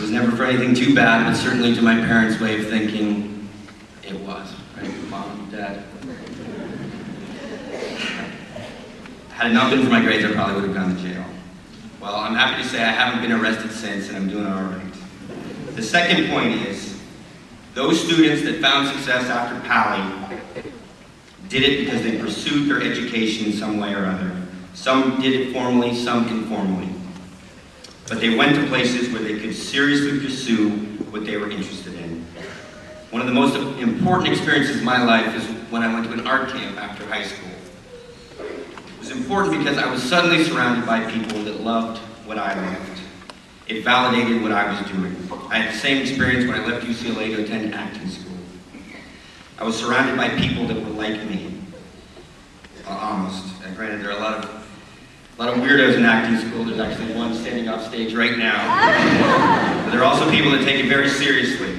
was never for anything too bad, but certainly to my parents' way of thinking, it was. Right, Mom, Dad? Had it not been for my grades, I probably would have gone to jail. Well, I'm happy to say I haven't been arrested since, and I'm doing all right. The second point is, those students that found success after Pally did it because they pursued their education in some way or other. Some did it formally, some informally. But they went to places where they could seriously pursue what they were interested in. One of the most important experiences of my life is when I went to an art camp after high school. It was important because I was suddenly surrounded by people that loved what I loved. It validated what I was doing. I had the same experience when I left UCLA to attend acting school. I was surrounded by people that were like me. Almost. And granted, there are a lot of weirdos in acting school. There's actually one standing off stage right now. But there are also people that take it very seriously.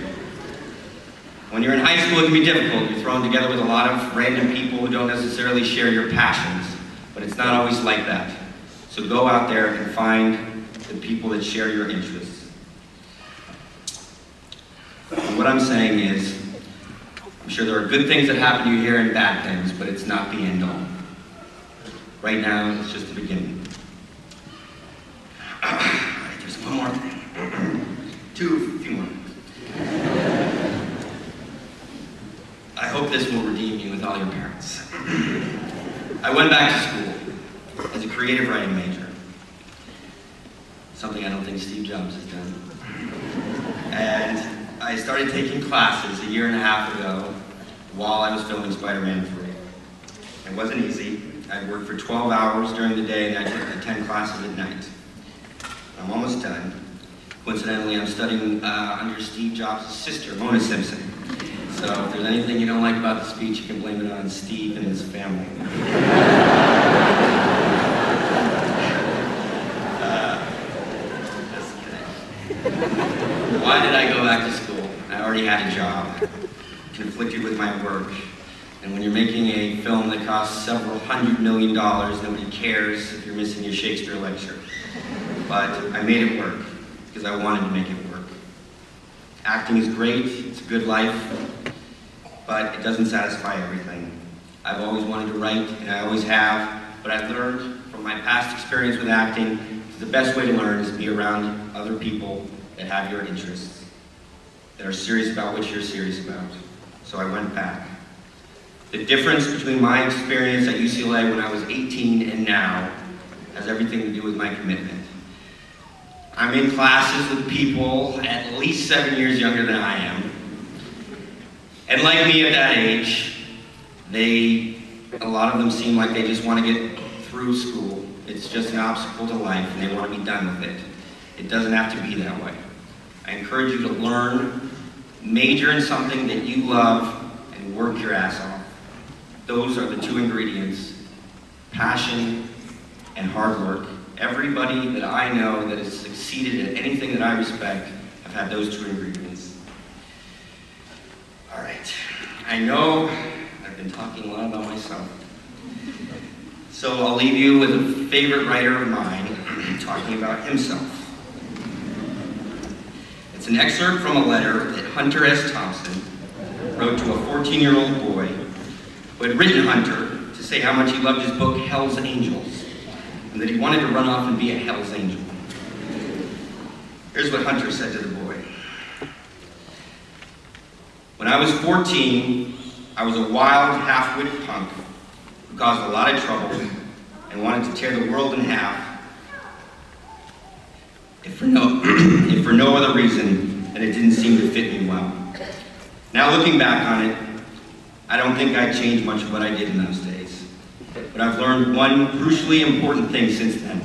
When you're in high school, it can be difficult. You're thrown together with a lot of random people who don't necessarily share your passions. But it's not always like that. So go out there and find the people that share your interests. And what I'm saying is, I'm sure there are good things that happen to you here and bad things, but it's not the end all. Right now, it's just the beginning. There's one more thing. Few more. I hope this will redeem you with all your parents. I went back to school as a creative writing major. Something I don't think Steve Jobs has done. And I started taking classes a year and a half ago while I was filming Spider-Man 3. It wasn't easy. I'd work for 12 hours during the day and I'd take 10 classes at night. I'm almost done. Coincidentally, I'm studying under Steve Jobs' sister, Mona Simpson. So if there's anything you don't like about the speech, you can blame it on Steve and his family. Just kidding. Why did I go back to school? I already had a job, conflicted with my work. And when you're making a film that costs several $100 million, nobody cares if you're missing your Shakespeare lecture. But I made it work, because I wanted to make it work. Acting is great, it's a good life, but it doesn't satisfy everything. I've always wanted to write, and I always have, but I've learned from my past experience with acting, the best way to learn is to be around other people that have your interests, that are serious about what you're serious about. So I went back. The difference between my experience at UCLA when I was 18 and now has everything to do with my commitment. I'm in classes with people at least 7 years younger than I am. And like me at that age, a lot of them seem like they just want to get through school. It's just an obstacle to life and they want to be done with it. It doesn't have to be that way. I encourage you to learn, major in something that you love, and work your ass off. Those are the two ingredients, passion and hard work. Everybody that I know that has succeeded at anything that I respect have had those two ingredients. All right, I know I've been talking a lot about myself. So I'll leave you with a favorite writer of mine talking about himself. It's an excerpt from a letter that Hunter S. Thompson wrote to a 14-year-old boy who had written Hunter to say how much he loved his book, Hell's Angels, and that he wanted to run off and be a Hell's Angel. Here's what Hunter said to the boy. When I was 14, I was a wild, half-witted punk who caused a lot of trouble and wanted to tear the world in half, if for no other reason than it didn't seem to fit me well. Now looking back on it, I don't think I changed much of what I did in those days. But I've learned one crucially important thing since then.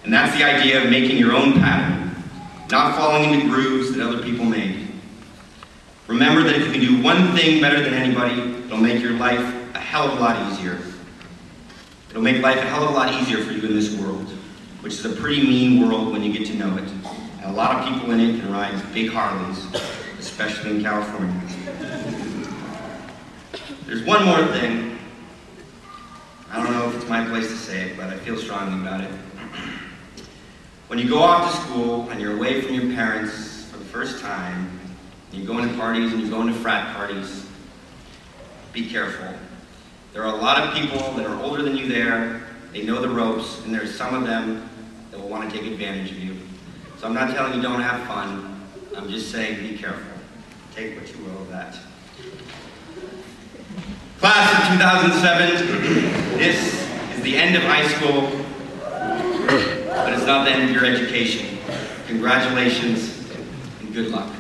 And that's the idea of making your own pattern, not falling into grooves that other people made. Remember that if you can do one thing better than anybody, it'll make your life a hell of a lot easier. It'll make life a hell of a lot easier for you in this world, which is a pretty mean world when you get to know it. And a lot of people in it can ride big Harleys, especially in California. There's one more thing. I don't know if it's my place to say it, but I feel strongly about it. When you go off to school and you're away from your parents for the first time, and you go into parties and you go into frat parties, be careful. There are a lot of people that are older than you there, they know the ropes, and there's some of them that will want to take advantage of you. So I'm not telling you don't have fun, I'm just saying be careful. Take what you will of that. Class of 2007, this is the end of high school, but it's not the end of your education. Congratulations and good luck.